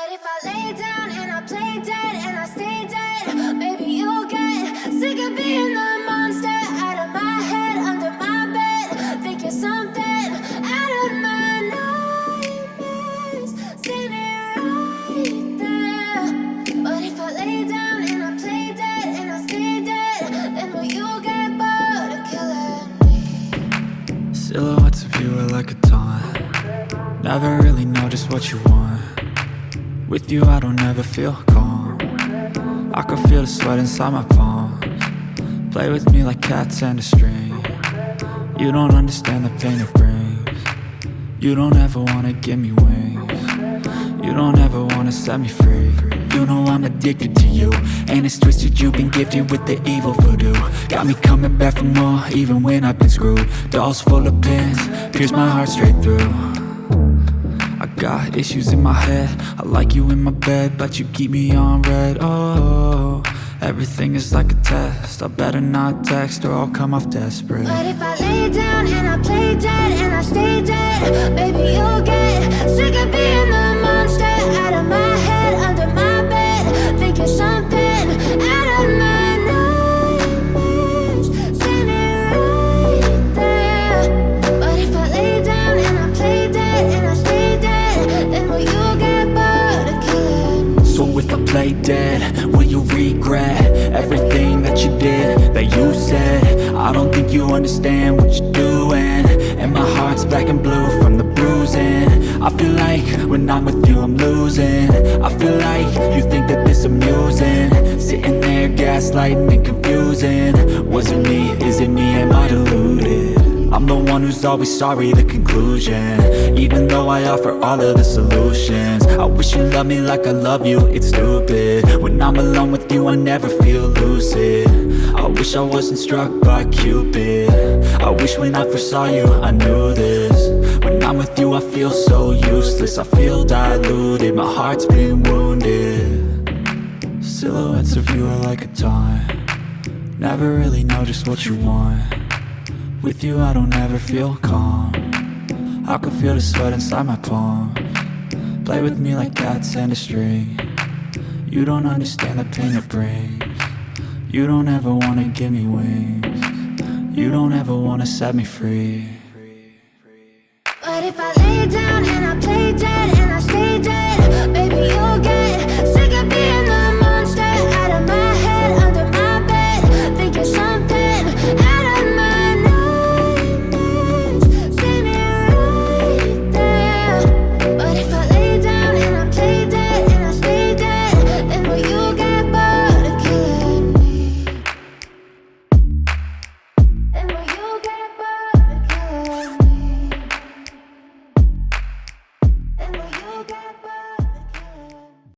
But if I lay down and I play dead and I stay dead, maybe you'll get sick of being the monster out of my head, under my bed. Think you're something out of my nightmares, standing right there. But if I lay down and I play dead and I stay dead, then will you get bored of killing me? Silhouettes of you are like a taunt. Never really know just what you want. With you I don't ever feel calm. I can feel the sweat inside my palms. Play with me like cats and a string. You don't understand the pain it brings. You don't ever wanna give me wings. You don't ever wanna set me free. You know I'm addicted to you, and it's twisted, you've been gifted with the evil voodoo. Got me coming back for more, even when I've been screwed. Dolls full of pins, pierce my heart straight through. I got issues in my head, I like you in my bed, but you keep me on red. Oh, everything is like a test, I better not text or I'll come off desperate. But if I lay down and I play dead and I stay dead, maybe you'll get sick of being the monster out of my head, under my bed. Think you're something out of my nightmares, standing right there. But if I lay down and I play dead and I stay dead, then will you get bored of killing me? So if I play dead, will you regret everything that you did, that you said? I don't think you understand what you're doing, and my heart's black and blue from the bruising. I feel like when I'm with you I'm losing. I feel like you think that this amusing, sitting there gaslighting and confusing. Was it me? Is it me? Am I deluded? I'm the one who's always sorry, the conclusion, even though I offer all of the solutions. I wish you loved me like I love you, it's stupid. When I'm alone with you I never feel lucid. I wish I wasn't struck by Cupid. I wish when I first saw you I knew this. When I'm with you I feel so useless, I feel diluted, my heart's been wounded. Silhouettes of you are like a taunt. Never really know just what you want. With you I don't ever feel calm. I can feel the sweat inside my palms. Play with me like cats and a string. You don't understand the pain it brings. You don't ever wanna give me wings. You don't ever wanna set me free. But if I lay down and I play dead